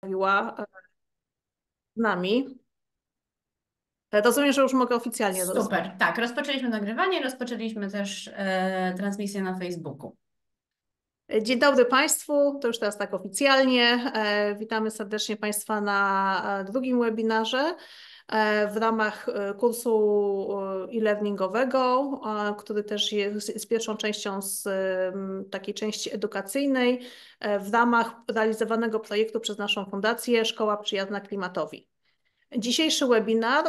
z nami. Rozumiem, że już mogę oficjalnie Super, rozpocząć. tak, rozpoczęliśmy nagrywanie, rozpoczęliśmy też transmisję na Facebooku. Dzień dobry Państwu, to już teraz tak oficjalnie. Witamy serdecznie Państwa na drugim webinarze w ramach kursu e-learningowego, który też jest pierwszą częścią z takiej części edukacyjnej w ramach realizowanego projektu przez naszą Fundację Szkoła, przyjazna klimatowi. Dzisiejszy webinar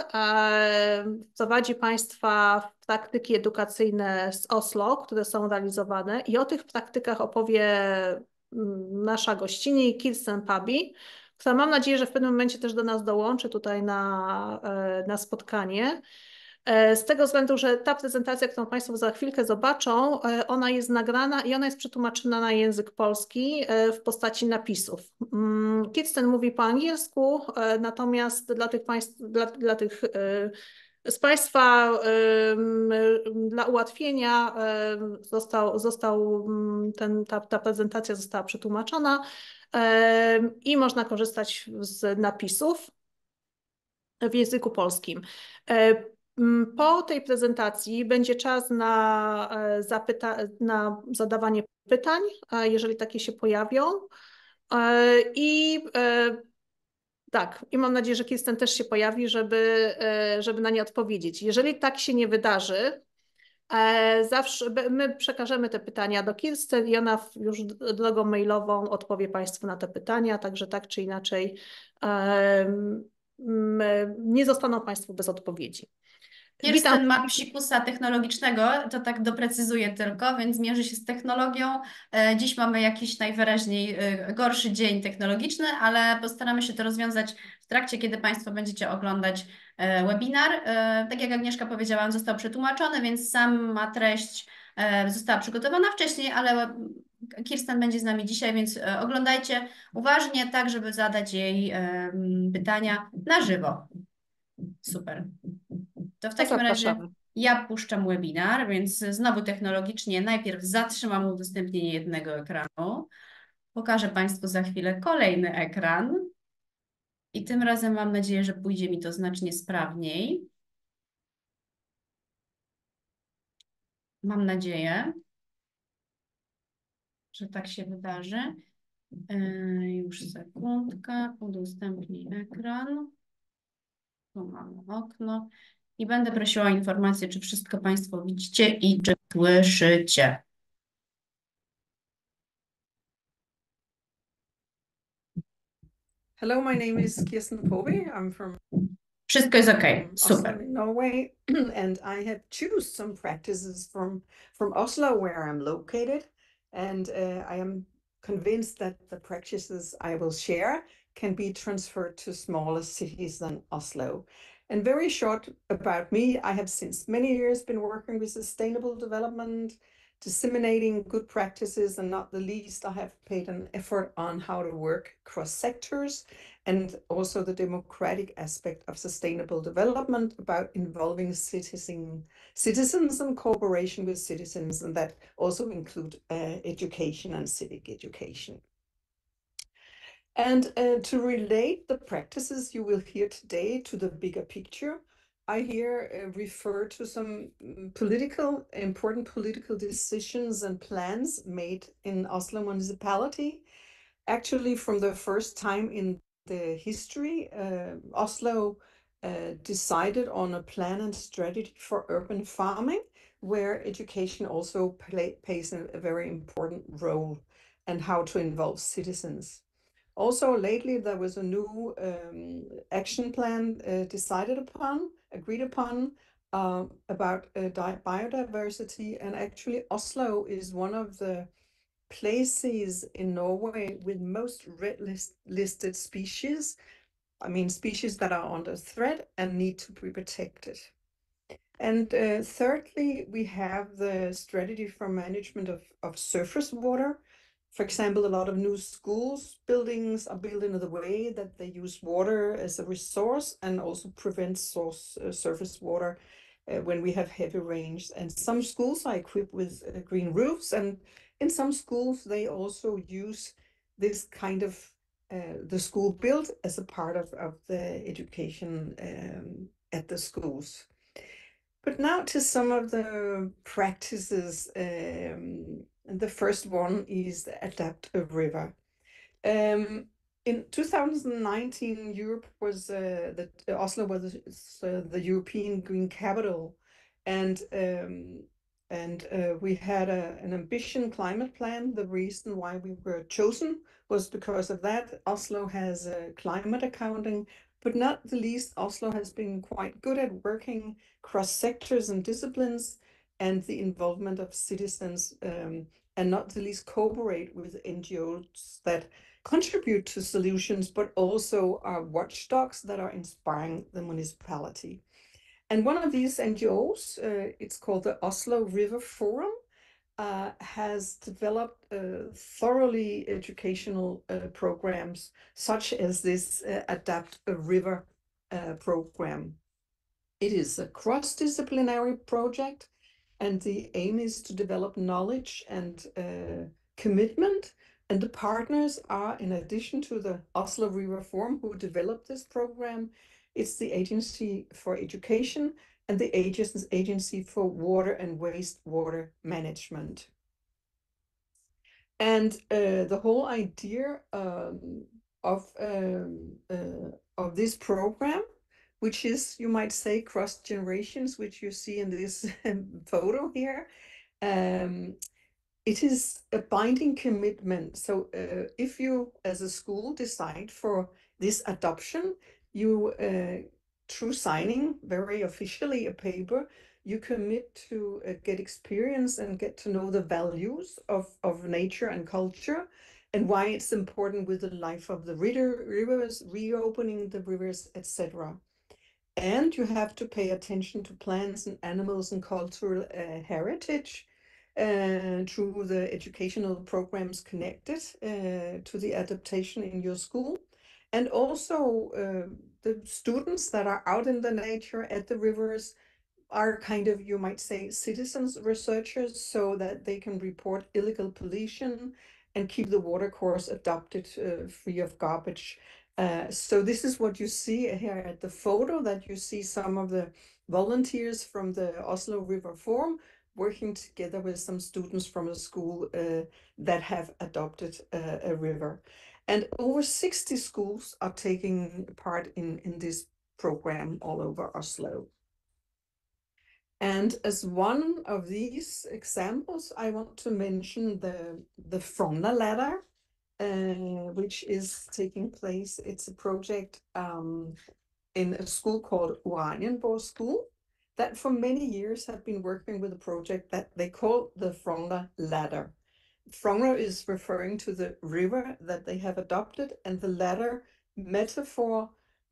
prowadzi Państwa w praktyki edukacyjne z Oslo, które są realizowane, i o tych praktykach opowie nasza gościni Kirsten Paaby, która mam nadzieję, że w pewnym momencie też do nas dołączy tutaj na spotkanie. Z tego względu, że ta prezentacja, którą Państwo za chwilkę zobaczą, ona jest nagrana i ona jest przetłumaczona na język polski w postaci napisów. Kirsten mówi po angielsku, natomiast dla tych z Państwa dla ułatwienia ta prezentacja została przetłumaczona i można korzystać z napisów w języku polskim. Po tej prezentacji będzie czas na zadawanie pytań, jeżeli takie się pojawią. Tak, i mam nadzieję, że Kirsten też się pojawi, żeby na nie odpowiedzieć. Jeżeli tak się nie wydarzy, zawsze my przekażemy te pytania do Kirsten i ona już drogą mailową odpowie Państwu na te pytania, także tak czy inaczej nie zostaną Państwo bez odpowiedzi. Kirsten ma psikusa technologicznego, to tak doprecyzuję tylko, więc mierzy się z technologią. Dziś mamy jakiś najwyraźniej gorszy dzień technologiczny, ale postaramy się to rozwiązać w trakcie, kiedy Państwo będziecie oglądać webinar. Tak jak Agnieszka powiedziała, on został przetłumaczony, więc sama treść została przygotowana wcześniej, ale Kirsten będzie z nami dzisiaj, więc oglądajcie uważnie, tak żeby zadać jej pytania na żywo. Super. To w takim razie ja puszczam webinar, więc znowu technologicznie najpierw zatrzymam udostępnienie jednego ekranu. Pokażę Państwu za chwilę kolejny ekran. I tym razem mam nadzieję, że pójdzie mi to znacznie sprawniej. Mam nadzieję, że tak się wydarzy. Już sekundkę, udostępnij ekran. Tu mamy okno. I będę prosiła o informację, czy wszystko Państwo widzicie i czy słyszycie. Hello, my name is Kirsten Paaby. I'm from Wszystko jest okej. Oslo Super. in Norway, and I have choose some practices from Oslo, where I'm located, and I am convinced that the practices I will share can be transferred to smaller cities than Oslo. And very short about me, I have since many years been working with sustainable development, disseminating good practices, and not the least, I have paid an effort on how to work across sectors and also the democratic aspect of sustainable development about involving citizens and cooperation with citizens, and that also include education and civic education. And to relate the practices you will hear today to the bigger picture, I here refer to some important political decisions and plans made in Oslo municipality. Actually, from the first time in the history, Oslo decided on a plan and strategy for urban farming, where education also plays a very important role, and how to involve citizens. Also, lately there was a new action plan agreed upon about biodiversity, and actually Oslo is one of the places in Norway with most listed species. I mean, species that are under threat and need to be protected. And thirdly, we have the strategy for management of surface water. For example, a lot of new buildings are built in the way that they use water as a resource and also prevent surface water when we have heavy rains. And some schools are equipped with green roofs, and in some schools they also use this kind of the school built as a part of the education at the schools. But now to some of the practices. The first one is adapt a river. In 2019, Europe was Oslo was the European Green Capital, and we had an ambition climate plan. The reason why we were chosen was because of that. Oslo has climate accounting, but not the least, Oslo has been quite good at working cross sectors and disciplines, and the involvement of citizens, and not the least cooperate with NGOs that contribute to solutions, but also are watchdogs that are inspiring the municipality. And one of these NGOs, it's called the Oslo River Forum, has developed thoroughly educational programs, such as this Adapt a River program. It is a cross-disciplinary project, and the aim is to develop knowledge and commitment. And the partners are, in addition to the Oslo River Forum, who developed this program, it's the Agency for Education and the Agency for Water and Wastewater Management. And the whole idea of this program, which is, you might say, cross generations, which you see in this photo here, it is a binding commitment. So if you, as a school, decide for this adoption, you, through signing very officially a paper, you commit to get experience and get to know the values of nature and culture, and why it's important with the life of the rivers, reopening the rivers, etc. And you have to pay attention to plants and animals and cultural heritage through the educational programs connected to the adaptation in your school. And also the students that are out in the nature at the rivers are kind of, you might say, citizens researchers, so that they can report illegal pollution and keep the watercourse adopted free of garbage. So this is what you see here at the photo, that you see some of the volunteers from the Oslo River Forum working together with some students from a school that have adopted a river. And over 60 schools are taking part in this program all over Oslo. And as one of these examples, I want to mention the Frogner ladder, which is taking place. It's a project in a school called Oranienborg School that for many years have been working with a project that they call the Frogner ladder. Frogner is referring to the river that they have adopted, and the ladder metaphor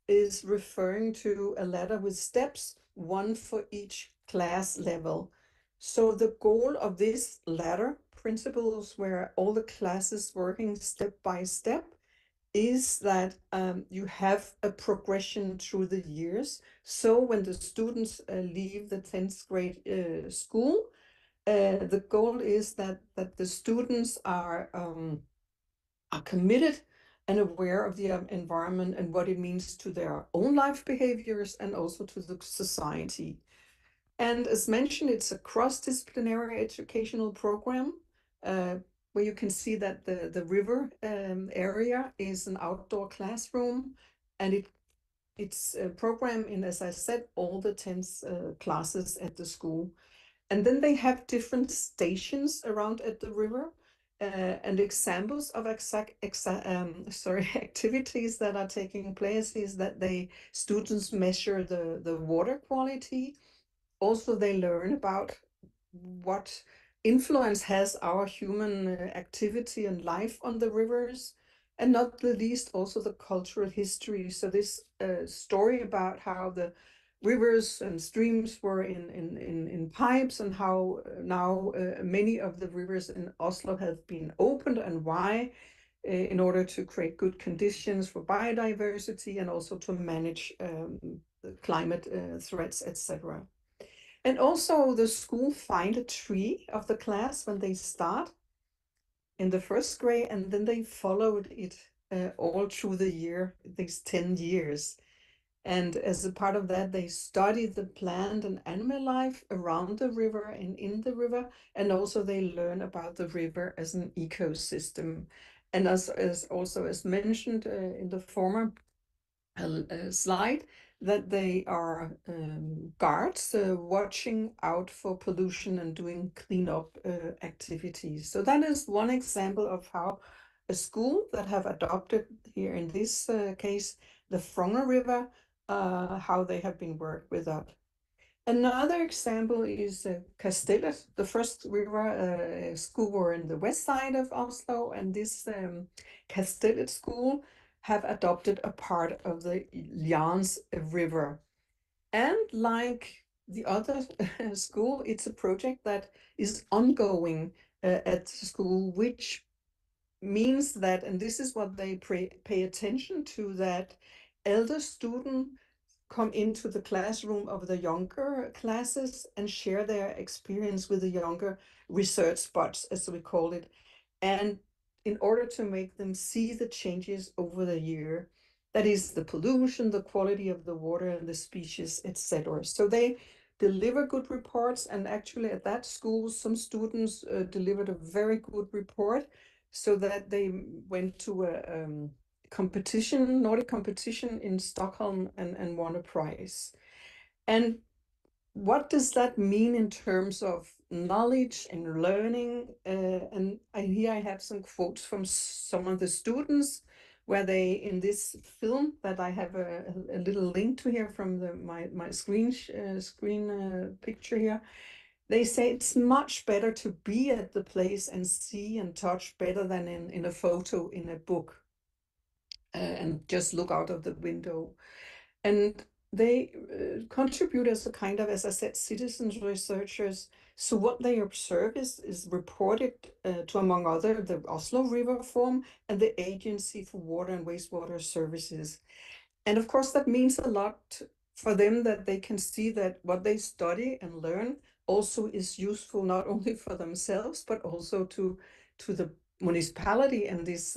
is referring to a ladder with steps, one for each class level. So the goal of this ladder, principles where all the classes working step by step, is that you have a progression through the years. So when the students leave the 10th grade school, the goal is that the students are committed and aware of the environment and what it means to their own life behaviors and also to the society. And as mentioned, it's a cross-disciplinary educational program where you can see that the river area is an outdoor classroom, and it's a program in, as I said, all the 10th classes at the school. And then they have different stations around at the river, and examples of activities that are taking place is that students measure the water quality. Also, they learn about what influence has our human activity and life on the rivers, and not the least also the cultural history. So this story about how the rivers and streams were in pipes, and how now many of the rivers in Oslo have been opened, and why, in order to create good conditions for biodiversity and also to manage the climate threats, etc. And also the school find a tree of the class when they start in the first grade, and then they followed it all through the year, these 10 years. And as a part of that, they study the plant and animal life around the river and in the river. And also they learn about the river as an ecosystem. And as mentioned in the former slide, that they are guards watching out for pollution and doing cleanup activities. So that is one example of how a school that have adopted, here in this case, the Frogner River, how they have been worked with that. Another example is Kastellet, the first river school were in the west side of Oslo, and this Kastellet school have adopted a part of the Jans River. And like the other school, it's a project that is ongoing at the school, which means that, and this is what they pay attention to, that elder students come into the classroom of the younger classes and share their experience with the younger research bots, as we call it. And in order to make them see the changes over the year, that is the pollution, the quality of the water and the species, etc. So they deliver good reports, and actually at that school, some students delivered a very good report, so that they went to a competition, Nordic competition in Stockholm, and won a prize. And what does that mean in terms of knowledge and learning? And here I have some quotes from some of the students, where they, in this film that I have a little link to here from my screen picture here, they say it's much better to be at the place and see and touch better than in a photo in a book and just look out of the window. And they contribute as a kind of, as I said, citizens researchers. So what they observe is reported to, among other, the Oslo River Forum and the Agency for Water and Wastewater Services. And of course, that means a lot for them, that they can see that what they study and learn also is useful not only for themselves, but also to the municipality and this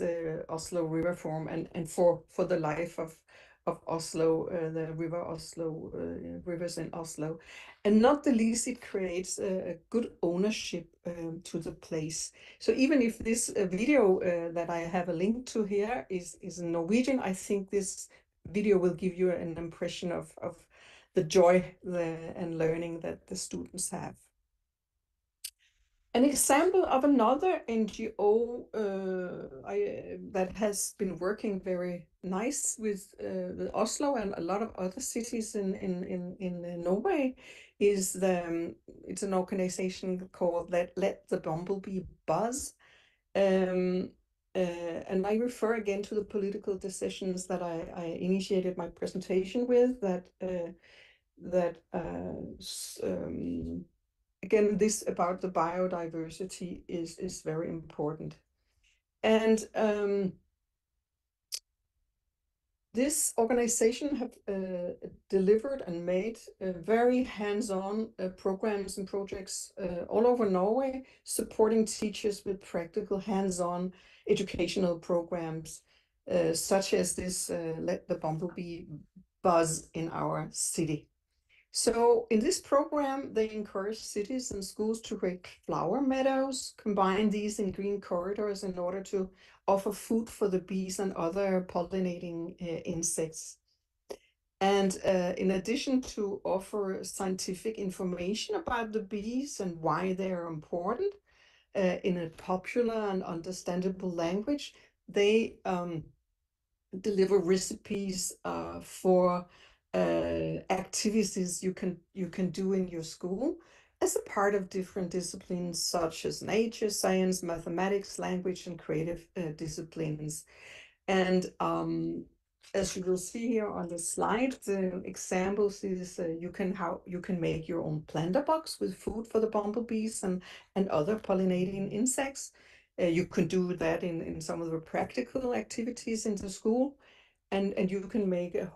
Oslo River Forum, and for the life of Oslo, the river Oslo, rivers in Oslo. And not the least, it creates a good ownership to the place. So even if this video that I have a link to here is in Norwegian, I think this video will give you an impression of the joy and learning that the students have. An example of another NGO that has been working very nice with Oslo and a lot of other cities in Norway is it's an organization called Let the Bumblebee Buzz. And I refer again to the political decisions that I initiated my presentation with, again, this about the biodiversity is very important. And this organization have delivered and made very hands-on programs and projects all over Norway, supporting teachers with practical hands-on educational programs, such as this Let the Bumblebee Buzz in our city. So in this program, they encourage cities and schools to create flower meadows, combine these in green corridors in order to offer food for the bees and other pollinating insects. And in addition to offer scientific information about the bees and why they are important in a popular and understandable language, they deliver recipes for activities you can do in your school as a part of different disciplines such as nature, science, mathematics, language, and creative disciplines. And as you will see here on the slide, the examples is you can make your own planter box with food for the bumblebees and other pollinating insects. You can do that in some of the practical activities in the school. And you can make a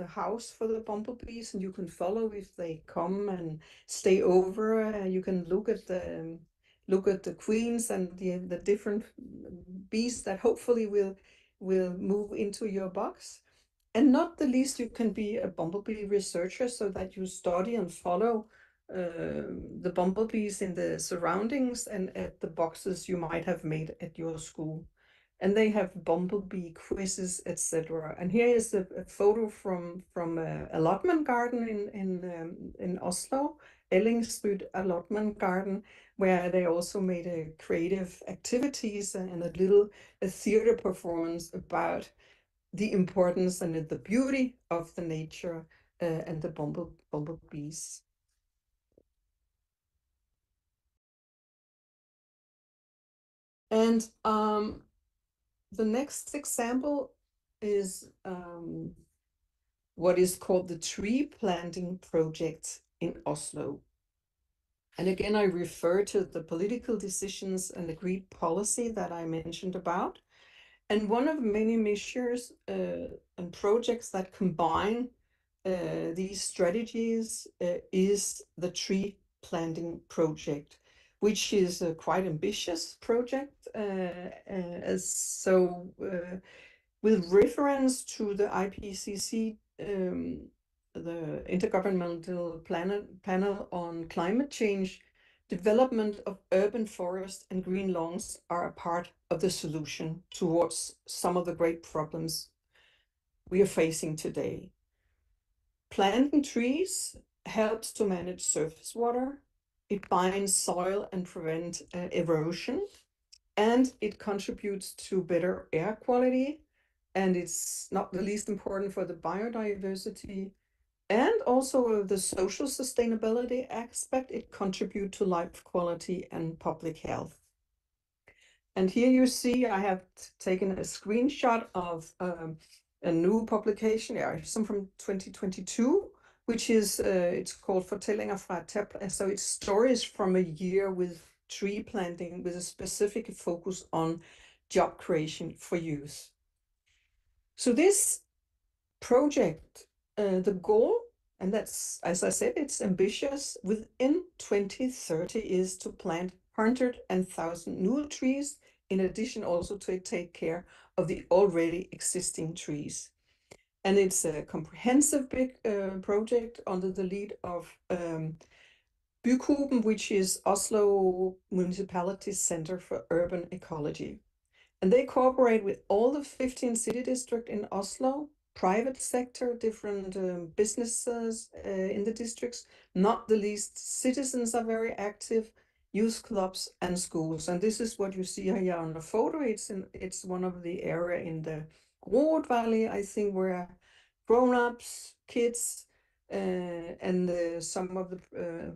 house for the bumblebees, and you can follow if they come and stay over. You can look at the queens and the different bees that hopefully will will move into your box. And not the least, you can be a bumblebee researcher so that you study and follow the bumblebees in the surroundings and at the boxes you might have made at your school. And they have bumblebee quizzes, etc. And here is a photo from a allotment garden in Oslo, Ellingsrud Allotment Garden, where they also made a creative activities and a theater performance about the importance and the beauty of the nature and the bumblebees. And the next example is what is called the tree planting project in Oslo. And again, I refer to the political decisions and agreed policy that I mentioned about. And one of many measures and projects that combine these strategies is the tree planting project, which is a quite ambitious project. With reference to the IPCC, the Intergovernmental Panel on Climate Change, development of urban forests and green lawns are a part of the solution towards some of the great problems we are facing today. Planting trees helps to manage surface water, it binds soil and prevents erosion, and it contributes to better air quality, and it's not the least important for the biodiversity, and also the social sustainability aspect. It contributes to life quality and public health. And here you see I have taken a screenshot of a new publication, some from 2022, which is, it's called Fortællinger fra et. So it's stories from a year with tree planting with a specific focus on job creation for youth. So this project, the goal, and that's, as I said, it's ambitious, within 2030 is to plant 100,000 new trees, in addition also to take care of the already existing trees. And it's a comprehensive big project under the lead of Bygruppen, which is Oslo Municipality's Center for Urban Ecology. And they cooperate with all the 15 city districts in Oslo, private sector, different businesses in the districts, not the least citizens are very active, youth clubs and schools. And this is what you see here on the photo. It's one of the area in the Road Valley, I think, where grown-ups, kids, and some of the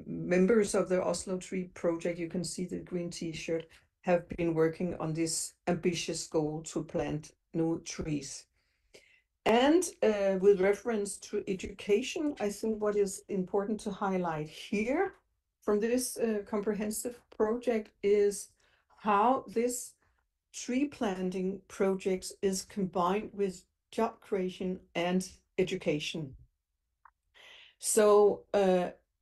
members of the Oslo Tree Project, you can see the green t-shirt, have been working on this ambitious goal to plant new trees. And with reference to education, I think what is important to highlight here from this comprehensive project is how this tree planting project is combined with job creation and education. So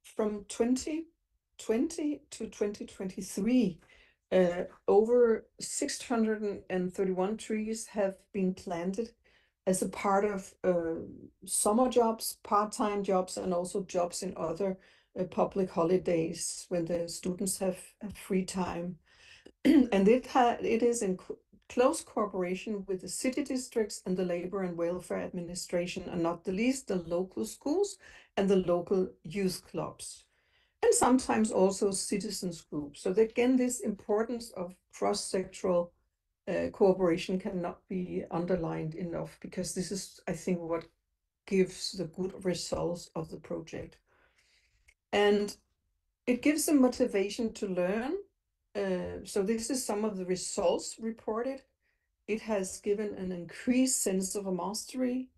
from 2020 to 2023, over 631 trees have been planted as a part of summer jobs, part-time jobs, and also jobs in other public holidays when the students have free time. And it is in close cooperation with the city districts and the Labor and Welfare Administration, and not the least the local schools and the local youth clubs, and sometimes also citizens groups. So again, this importance of cross-sectoral cooperation cannot be underlined enough, because this is, I think, what gives the good results of the project. And it gives them motivation to learn. So this is some of the results reported. It has given an increased sense of mastery.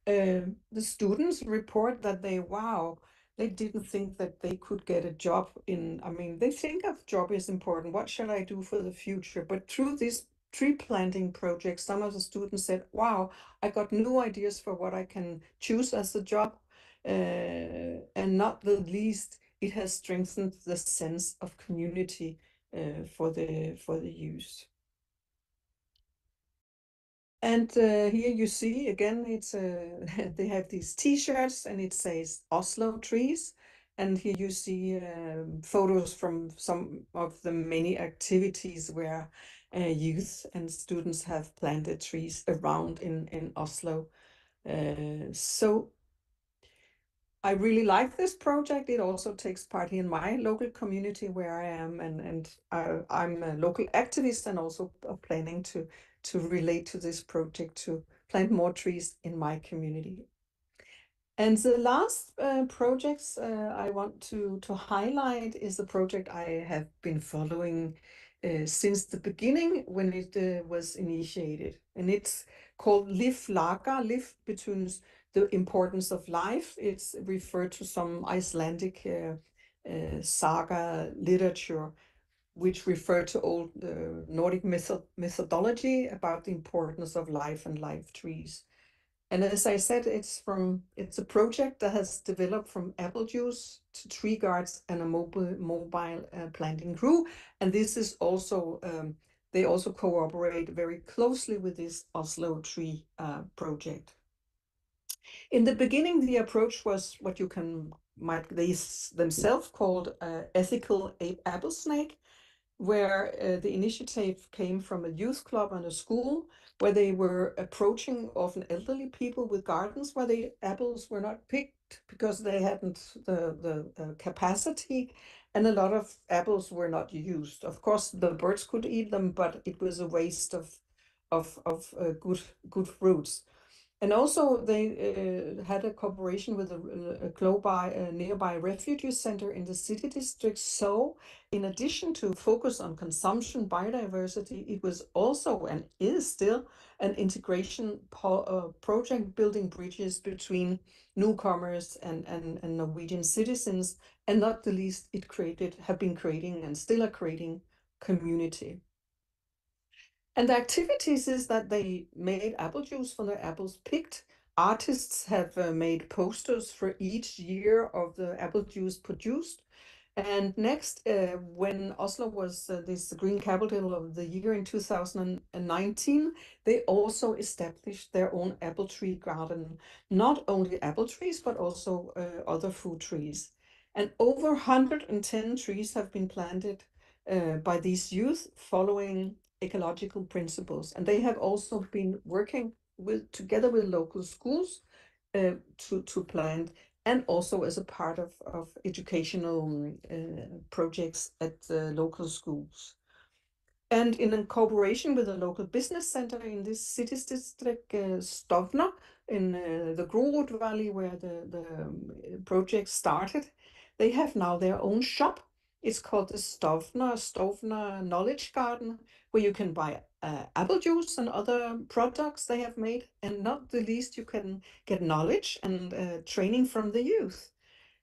The students report that they didn't think that they could get a job they think of job is important. What shall I do for the future? But through this tree planting project, some of the students said, wow, I got new ideas for what I can choose as a job. And not the least, it has strengthened the sense of community for the youth. And here you see again, it's they have these T-shirts and it says Oslo trees. And here you see photos from some of the many activities where youth and students have planted trees around in Oslo. So I really like this project. It also takes part in my local community where I am, and I'm a local activist and also planning to relate to this project to plant more trees in my community. And the last projects I want to highlight is the project I have been following since the beginning when it was initiated. And it's called Liv Laga, Liv between the importance of life. It's referred to some Icelandic saga literature, which refer to old Nordic mythology about the importance of life and life trees. And as I said, it's a project that has developed from apple juice to tree guards and a mobile planting crew. And this is also they also cooperate very closely with this Oslo tree project. In the beginning, the approach was what you might they themselves called ethical apple snake, where the initiative came from a youth club and a school where they were approaching often elderly people with gardens where the apples were not picked because they hadn't the capacity, and a lot of apples were not used. Of course, the birds could eat them, but it was a waste of good fruits. And also they had a cooperation with a nearby refugee center in the city district. So in addition to focus on consumption, biodiversity, it was also and is still an integration project building bridges between newcomers and Norwegian citizens. And not the least, have been creating and still are creating community. And the activities is that they made apple juice from the apples picked. Artists have made posters for each year of the apple juice produced. And next, when Oslo was this green capital of the year in 2019, they also established their own apple tree garden. Not only apple trees, but also other fruit trees. And over 110 trees have been planted by these youth following ecological principles. And they have also been working together with local schools to plant, and also as a part of educational projects at the local schools. And in a cooperation with a local business center in this city district, Stovner, in the Grorud Valley where the project started, they have now their own shop. It's called the Stovner Knowledge Garden, where you can buy apple juice and other products they have made. And not the least, you can get knowledge and training from the youth.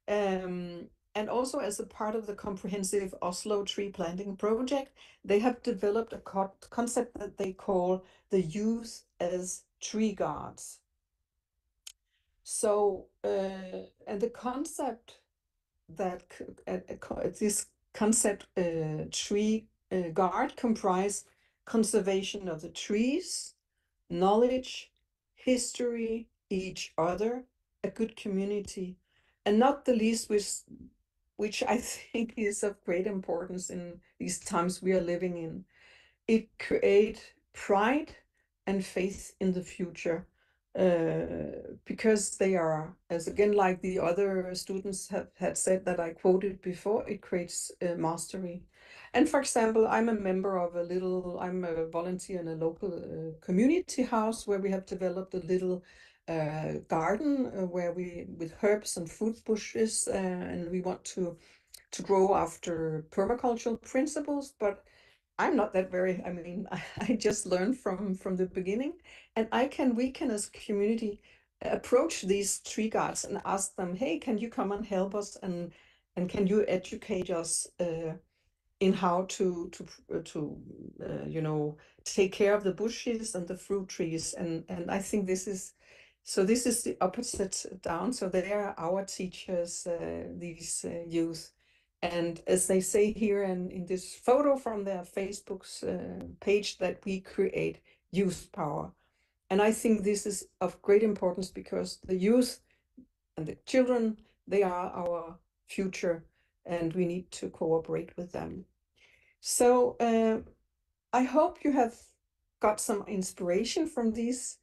And also as a part of the comprehensive Oslo tree planting project, they have developed a concept that they call the youth as tree guards. So, and the concept that this concept tree guard comprise conservation of the trees, knowledge, history, each other, a good community, and not the least which I think is of great importance in these times we are living in. It creates pride and faith in the future, because they are, as again, like the other students had said that I quoted before, it creates mastery. And for example, I'm a volunteer in a local community house where we have developed a little garden where with herbs and fruit bushes, and we want to grow after permacultural principles, but I'm not that very, I mean, I just learned from the beginning, and we can as a community approach these tree guards and ask them, hey, can you come and help us, and can you educate us in how to take care of the bushes and the fruit trees, and I think this is the opposite down. So they are our teachers, these youth. And as they say here in this photo from their Facebook's page, that we create youth power. And I think this is of great importance because the youth and the children, they are our future and we need to cooperate with them. So I hope you have got some inspiration from these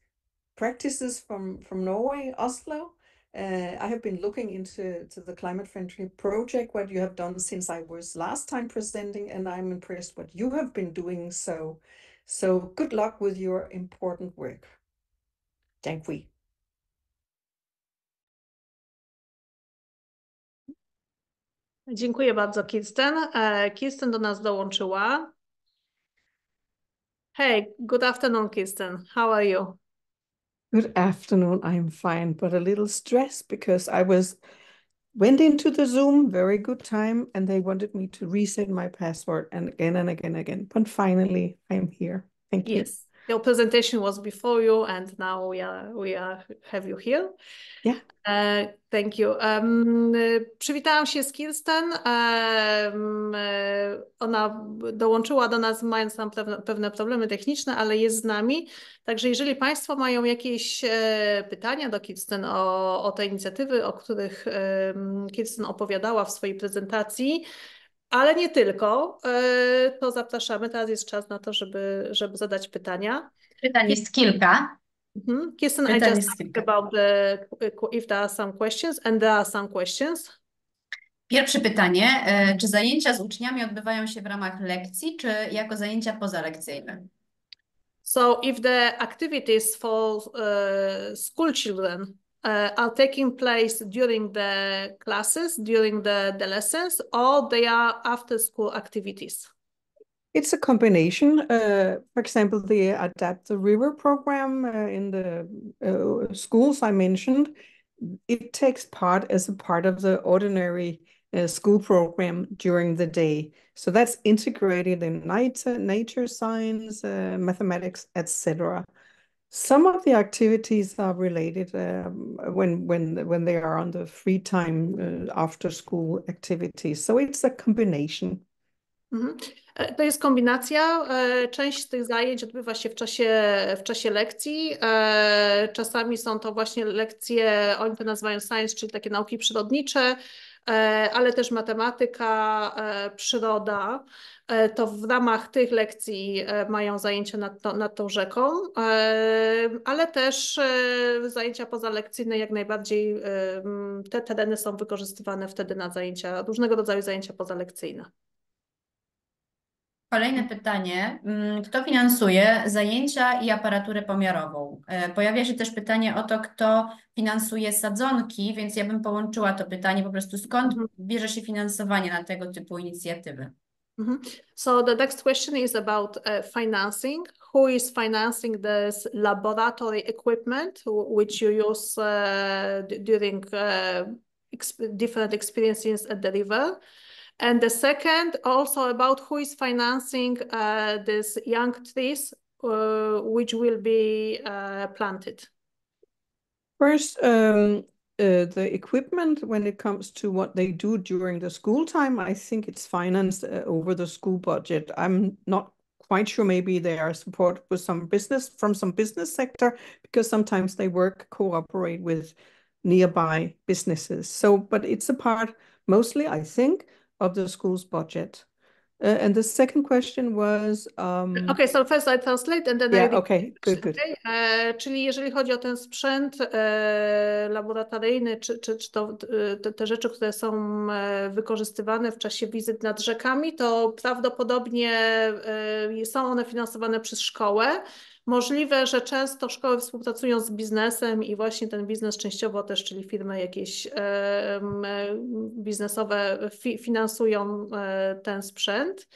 practices from Norway, Oslo. I have been looking into the climate friendly project, what you have done since I was last time presenting, and I'm impressed what you have been doing. So good luck with your important work. Thank you. Dziękuję bardzo, Kirsten. Kirsten do nas dołączyła. Hey, good afternoon, Kirsten. How are you? Good afternoon. I'm fine, but a little stressed because I went into the Zoom, very good time, and they wanted me to reset my password and again and again and again. But finally, I'm here. Thank you. Yes, your presentation was before you, and now we have you here. Yeah. Thank you. Przywitałam się z Kirsten. Ona dołączyła do nas, mając tam pewne problemy techniczne, ale jest z nami. Także jeżeli Państwo mają jakieś pytania do Kirsten o te inicjatywy, o których Kirsten opowiadała w swojej prezentacji, ale nie tylko, to zapraszamy. Teraz jest czas na to, żeby zadać pytania. Pytań jest kilka. Kirsten, I just asked about if there are some questions, and there are some questions. Pierwsze pytanie, czy zajęcia z uczniami odbywają się w ramach lekcji, czy jako zajęcia pozalekcyjne? So if the activities for school children are taking place during the classes, during the lessons, or they are after school activities? It's a combination. For example, the Adapt the River program in the schools I mentioned, it takes part as a part of the ordinary school program during the day. So that's integrated in nature science, mathematics, etc. Some of the activities are related when they are on the free time after school activities. So it's a combination. To jest kombinacja. Część z tych zajęć odbywa się w czasie lekcji. Czasami są to właśnie lekcje, oni to nazywają science, czyli takie nauki przyrodnicze, ale też matematyka, przyroda. To w ramach tych lekcji mają zajęcia nad tą rzeką, ale też zajęcia pozalekcyjne jak najbardziej. Te tereny są wykorzystywane wtedy na zajęcia, różnego rodzaju zajęcia pozalekcyjne. Kolejne pytanie. Kto finansuje zajęcia i aparaturę pomiarową? Pojawia się też pytanie o to, kto finansuje sadzonki, więc ja bym połączyła to pytanie po prostu, skąd bierze się finansowanie na tego typu inicjatywy? So the next question is about financing. Who is financing this laboratory equipment which you use during different experiences at the river? And the second, also about who is financing these young trees which will be planted. First, the equipment, when it comes to what they do during the school time, I think it's financed over the school budget. I'm not quite sure, maybe they are supported with some business sector, because sometimes they cooperate with nearby businesses. So, but it's a part, mostly, I think, of the school's budget. And the second question was... Okay, so first I translate and then yeah, okay, good. Czyli jeżeli chodzi o ten sprzęt laboratoryjny, czy te rzeczy, które są wykorzystywane w czasie wizyt nad rzekami, to prawdopodobnie są one finansowane przez szkołę. Możliwe, że często szkoły współpracują z biznesem i właśnie ten biznes częściowo też, czyli firmy jakieś biznesowe finansują ten sprzęt.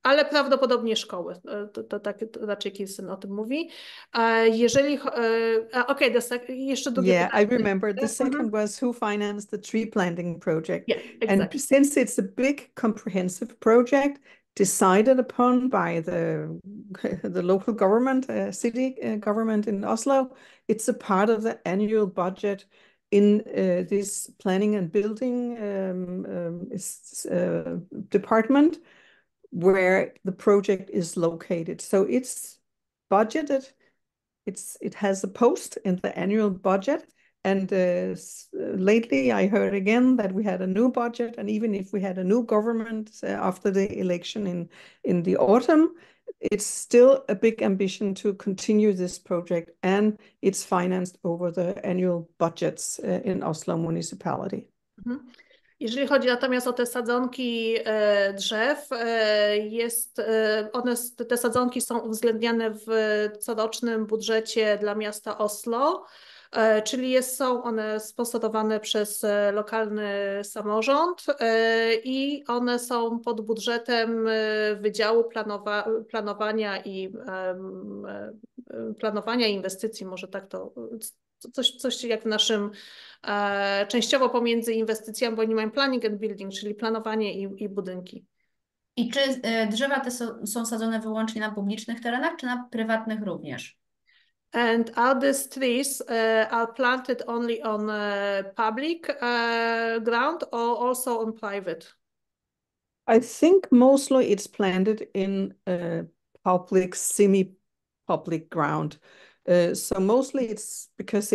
Ale prawdopodobnie szkoły. To tak raczej Kirsten o tym mówi. Jeżeli... Okay, jeszcze drugie pytanie. I remember the second was who financed the tree planting project. Yeah, exactly. And since it's a big comprehensive project decided upon by the local government, city government in Oslo, it's a part of the annual budget in this planning and building department where the project is located. So it's budgeted. It has a post in the annual budget. And lately I heard again that we had a new budget, and even if we had a new government after the election in the autumn, it's still a big ambition to continue this project, and it's financed over the annual budgets in Oslo municipality. Jeżeli chodzi natomiast o te sadzonki drzew, te sadzonki są uwzględniane w corocznym budżecie dla miasta Oslo, czyli są one sponsorowane przez lokalny samorząd i one są pod budżetem Wydziału Planowania i Inwestycji, może tak to, coś jak w naszym częściowo pomiędzy inwestycjami, bo oni mają planning and building, czyli planowanie i budynki. I czy drzewa te są sadzone wyłącznie na publicznych terenach, czy na prywatnych również? And are these trees are planted only on public ground or also on private? I think mostly it's planted in public, semi-public ground. So mostly it's because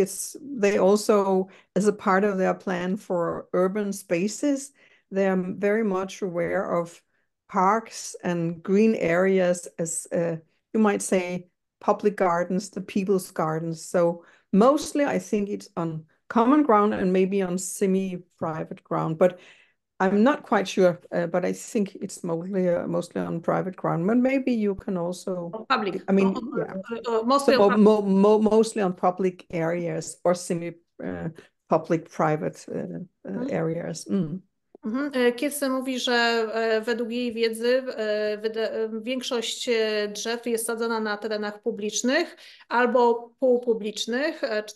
they also, as a part of their plan for urban spaces, they are very much aware of parks and green areas as, you might say, public gardens, the people's gardens. So mostly I think it's on common ground and maybe on semi-private ground, but I'm not quite sure, but I think it's mostly on private ground. But maybe you can also public. I mean, mostly so mostly on public areas or semi-public private areas. Kirsten mówi, że według jej wiedzy większość drzew jest sadzona na terenach publicznych albo półpublicznych, czy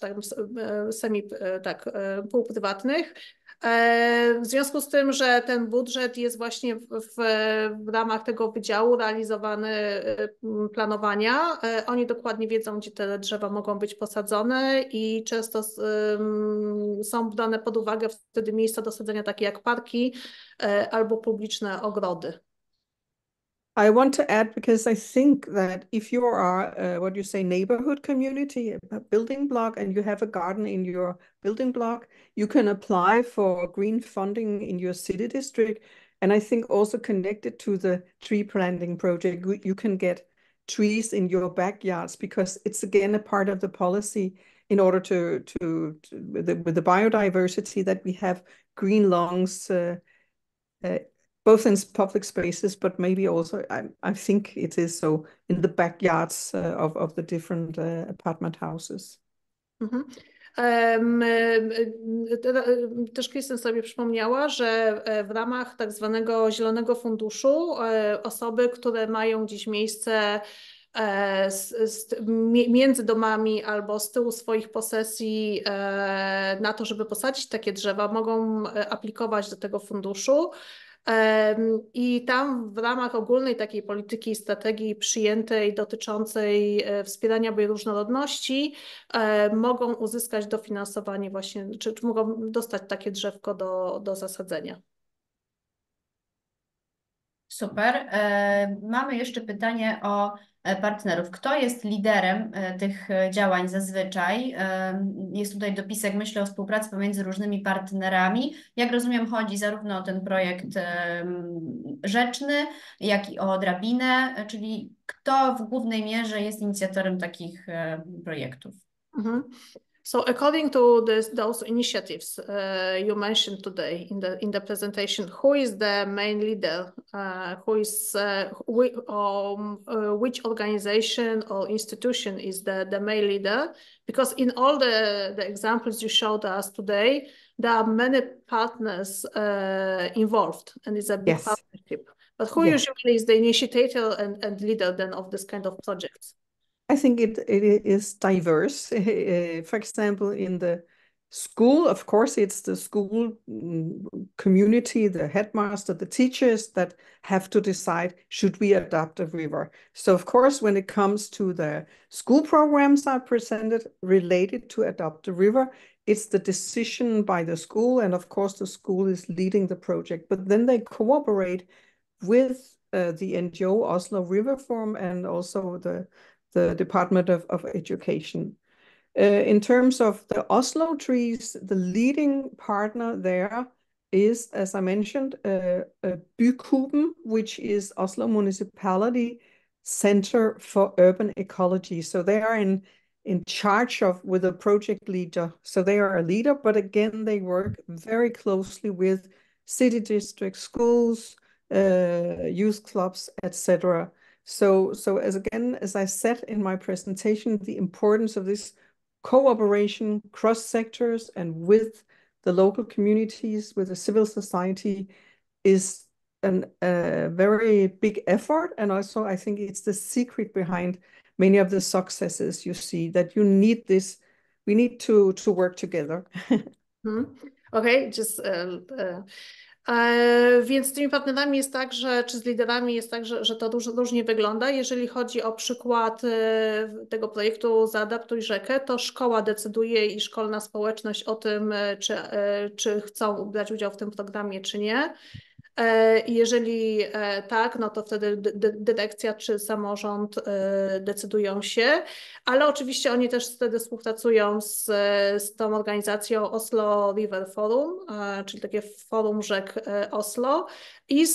tak półprywatnych. W związku z tym, że ten budżet jest właśnie w ramach tego wydziału realizowany planowania, oni dokładnie wiedzą, gdzie te drzewa mogą być posadzone i często są brane pod uwagę wtedy miejsca do sadzenia takie jak parki albo publiczne ogrody. I want to add, because I think that if you are what you say neighborhood community, a building block, and you have a garden in your building block, you can apply for green funding in your city district. And I think also connected to the tree planting project, you can get trees in your backyards, because it's again a part of the policy in order with the biodiversity, that we have green lawns both in public spaces, but maybe also, I think it is so, in the backyards of the different apartment houses. Też Kirsten sobie przypomniała, że w ramach tak zwanego Zielonego Funduszu osoby, które mają gdzieś miejsce między domami albo z tyłu swoich posesji na to, żeby posadzić takie drzewa, mogą aplikować do tego funduszu. I tam w ramach ogólnej takiej polityki i strategii przyjętej dotyczącej wspierania bioróżnorodności mogą uzyskać dofinansowanie właśnie, czy mogą dostać takie drzewko do zasadzenia. Super. Mamy jeszcze pytanie o partnerów. Kto jest liderem tych działań zazwyczaj? Jest tutaj dopisek, myślę o współpracy pomiędzy różnymi partnerami. Jak rozumiem, chodzi zarówno o ten projekt rzeczny, jak i o drabinę, czyli kto w głównej mierze jest inicjatorem takich projektów? So according to those initiatives you mentioned today in the presentation, who is the main leader? Which organization or institution is the main leader? Because in all the examples you showed us today, there are many partners involved, and it's a big partnership. But who usually is the initiator and leader then of this kind of projects? I think it is diverse. For example, in the school, of course, it's the school community, the headmaster, the teachers that have to decide, should we adopt a river? So, of course, when it comes to the school programs are presented related to adopt a river, it's the decision by the school. And of course, the school is leading the project. But then they cooperate with the NGO Oslo River Forum and also the the Department of Education. In terms of the Oslo trees, the leading partner there is, as I mentioned, Bykuben, which is Oslo Municipality Center for Urban Ecology. So they are in charge of with a project leader. So they are a leader, but again, they work very closely with city districts, schools, youth clubs, etc. So as I said in my presentation, the importance of this cooperation cross sectors and with the local communities, with the civil society, is a very big effort. And also I think it's the secret behind many of the successes you see, that you need this, we need to work together. Okay, więc z tymi partnerami jest tak, czy z liderami jest tak, że to różnie wygląda. Jeżeli chodzi o przykład tego projektu Zaadaptuj rzekę, to szkoła decyduje i szkolna społeczność o tym, czy chcą brać udział w tym programie, czy nie. Jeżeli tak, no to wtedy dyrekcja czy samorząd decydują się, ale oczywiście oni też wtedy współpracują z tą organizacją Oslo River Forum, czyli takie forum rzek Oslo i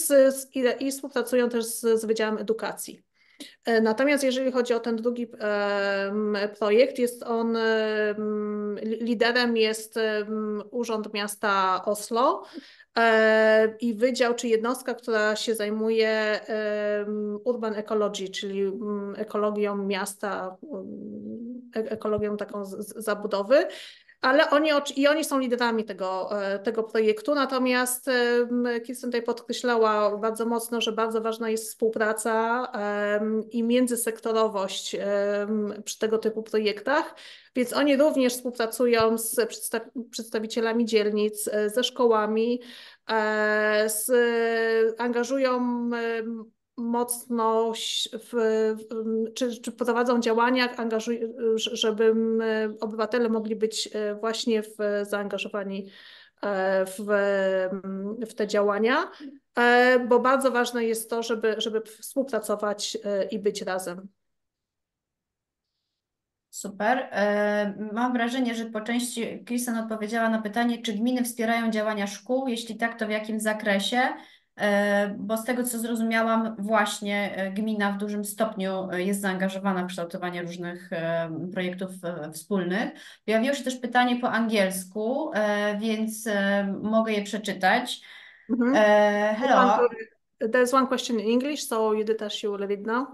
współpracują też z Wydziałem Edukacji. Natomiast jeżeli chodzi o ten drugi projekt, liderem jest Urząd Miasta Oslo i wydział czy jednostka, która się zajmuje urban ecology, czyli ekologią miasta, ekologią taką zabudowy. Ale oni są liderami tego projektu, natomiast Kirsten tutaj podkreślała bardzo mocno, że bardzo ważna jest współpraca i międzysektorowość przy tego typu projektach, więc oni również współpracują z przedstawicielami dzielnic, ze szkołami, angażują mocno czy prowadzą działania, żeby obywatele mogli być właśnie zaangażowani w te działania, bo bardzo ważne jest to, żeby współpracować i być razem. Super. Mam wrażenie, że po części Kirsten odpowiedziała na pytanie, czy gminy wspierają działania szkół, jeśli tak, to w jakim zakresie? Bo z tego, co zrozumiałam, właśnie gmina w dużym stopniu jest zaangażowana w kształtowanie różnych projektów wspólnych. Pojawiło się też pytanie po angielsku, więc mogę je przeczytać. Hello. There's one question in English, so Judita, she will read it now.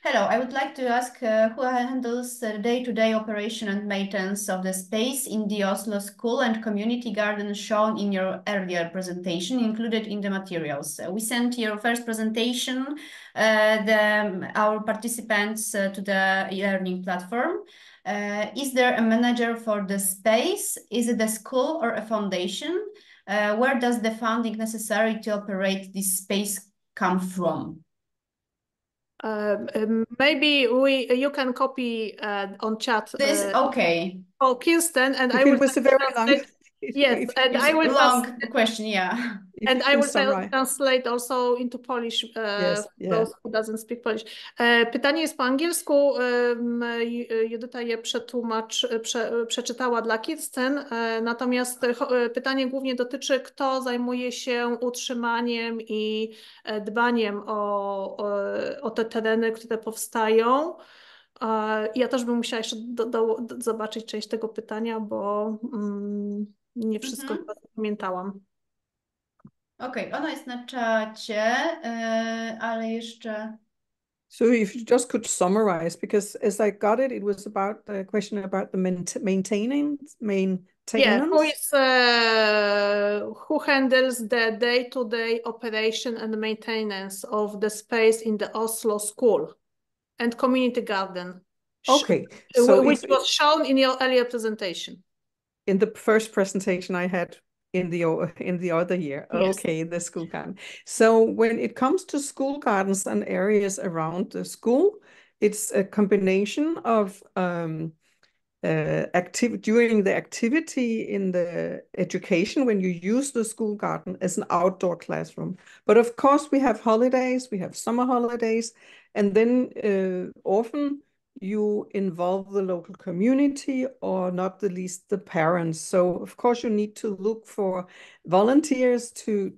Hello, I would like to ask who handles the day-to-day operation and maintenance of the space in the Oslo School and Community Garden shown in your earlier presentation, included in the materials. We sent your first presentation, our participants to the e-learning platform. Is there a manager for the space? Is it a school or a foundation? Where does the funding necessary to operate this space come from? Maybe you can copy on chat. Okay. Oh, Kirsten, and I will translate. Yes, and I will long question, yeah. And I will translate also into Polish those who doesn't speak Polish. Pytanie jest po angielsku. Judyta je przeczytała dla Kirsten. Natomiast pytanie głównie dotyczy, kto zajmuje się utrzymaniem i dbaniem o te tereny, które powstają. Ja też bym musiała jeszcze zobaczyć część tego pytania, bo nie wszystko pamiętałam. Okej, ona jest na czacie, ale jeszcze... So if you just could summarize, because as I got it, it was about the question about the maintenance. Yeah, who handles the day-to-day operation and maintenance of the space in the Oslo School and Community Garden? Okay, so which was shown in your earlier presentation. In the first presentation I had in the other year. Yes. Okay, the school garden. So when it comes to school gardens and areas around the school, it's a combination of during the activity in the education, when you use the school garden as an outdoor classroom. But of course we have holidays, we have summer holidays, and then often you involve the local community, or not the least the parents. So of course you need to look for volunteers to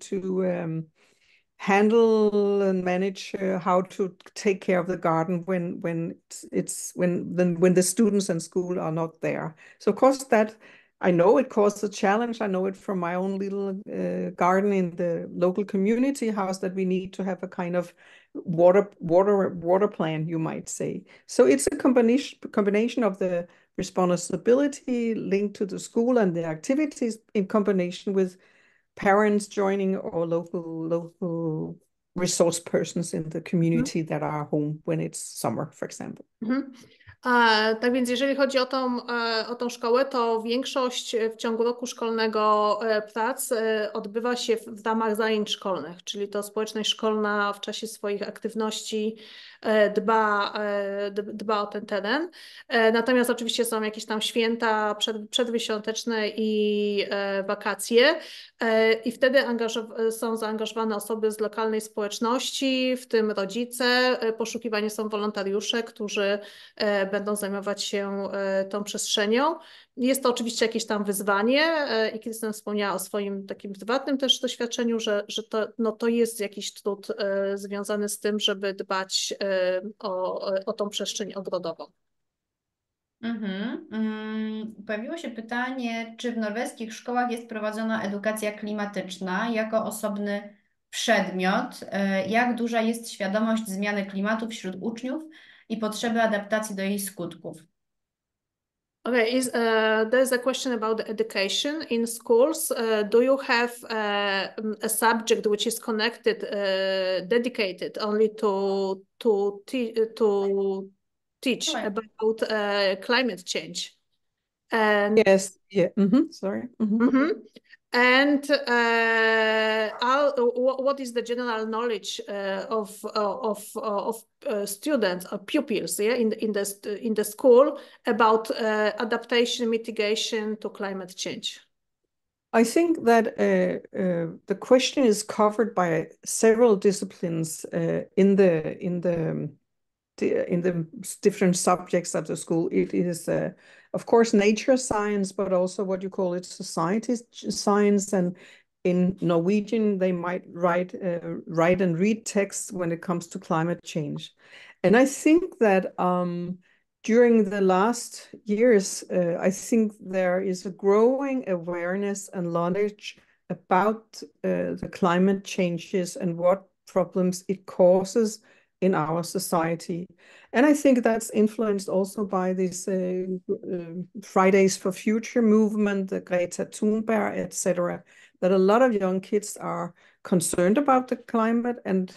handle and manage how to take care of the garden when the students and school are not there. So of course that I know it causes a challenge. I know it from my own little garden in the local community house, that we need to have a kind of water plan, you might say. So it's a combination of the responsibility linked to the school and the activities, in combination with parents joining, or local resource persons in the community that are home when it's summer, for example. Tak więc jeżeli chodzi o tą szkołę, to większość w ciągu roku szkolnego prac odbywa się w ramach zajęć szkolnych, czyli to społeczność szkolna w czasie swoich aktywności dba o ten teren. Natomiast oczywiście są jakieś tam święta przedwyświąteczne i wakacje, i wtedy są zaangażowane osoby z lokalnej społeczności, w tym rodzice. Poszukiwani są wolontariusze, którzy będą zajmować się tą przestrzenią. Jest to oczywiście jakieś tam wyzwanie, i Kirsten wspomniała o swoim takim prywatnym też doświadczeniu, że to jest jakiś trud związany z tym, żeby dbać o tą przestrzeń ogrodową. Pojawiło się pytanie, czy w norweskich szkołach jest prowadzona edukacja klimatyczna jako osobny przedmiot? Jak duża jest świadomość zmiany klimatu wśród uczniów i potrzeby adaptacji do jej skutków? Okay, there's a question about the education in schools. Do you have a subject which is connected, dedicated only to teach Right. about climate change? And Yes, yeah, sorry. And what is the general knowledge of students or pupils, yeah, in the school about adaptation, mitigation to climate change? I think that the question is covered by several disciplines in the different subjects at the school. It is, of course, nature science, but also what you call it, society science. And in Norwegian, they might write and read texts when it comes to climate change. And I think that during the last years, I think there is a growing awareness and knowledge about the climate changes and what problems it causes in our society. And I think that's influenced also by this Fridays for Future movement, the Greta Thunberg, etc., that a lot of young kids are concerned about the climate. And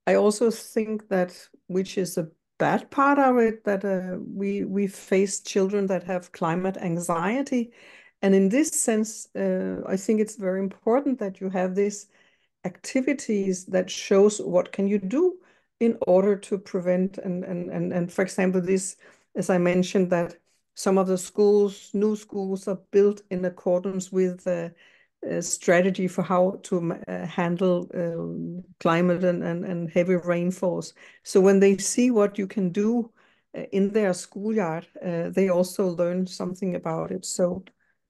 I also think that, which is a bad part of it, that we face children that have climate anxiety. And in this sense, I think it's very important that you have these activities that shows what can you do in order to prevent, and for example, this, as I mentioned, that some of the new schools are built in accordance with a strategy for how to handle climate and heavy rainfalls. So when they see what you can do in their schoolyard, they also learn something about it.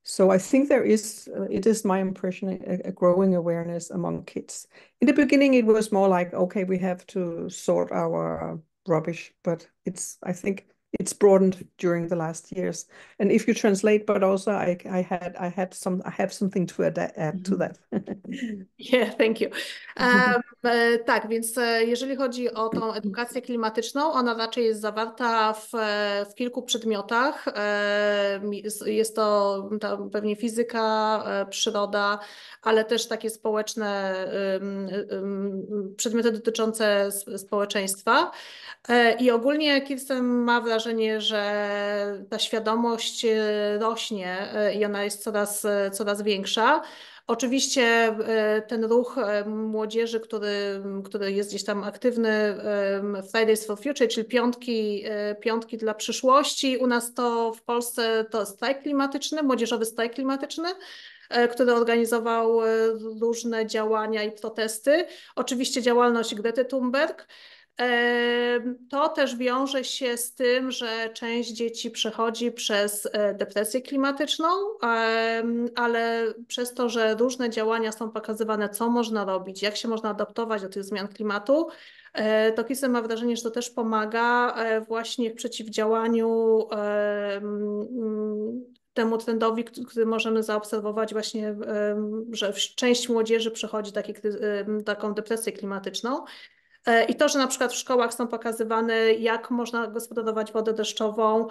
So I think there is, it is my impression, a growing awareness among kids. In the beginning, it was more like, okay, we have to sort our rubbish, but I think it's broadened during the last years. And if you translate, but also I have something to add to that. Yeah, thank you. Tak, więc jeżeli chodzi o tą edukację klimatyczną, ona raczej jest zawarta w kilku przedmiotach. Jest to pewnie fizyka, przyroda, ale też takie społeczne przedmioty dotyczące społeczeństwa. I ogólnie Kirsten ma wrażenie, że ta świadomość rośnie i ona jest coraz większa. Oczywiście ten ruch młodzieży, który jest gdzieś tam aktywny, Fridays for Future, czyli piątki dla przyszłości. U nas to w Polsce to strajk klimatyczny, młodzieżowy strajk klimatyczny, który organizował różne działania i protesty. Oczywiście działalność Grety Thunberg. To też wiąże się z tym, że część dzieci przechodzi przez depresję klimatyczną, ale przez to, że różne działania są pokazywane, co można robić, jak się można adaptować do tych zmian klimatu, to Kirsten ma wrażenie, że to też pomaga właśnie w przeciwdziałaniu temu trendowi, który możemy zaobserwować właśnie, że część młodzieży przechodzi taką depresję klimatyczną. I to, że na przykład w szkołach są pokazywane, jak można gospodarować wodę deszczową,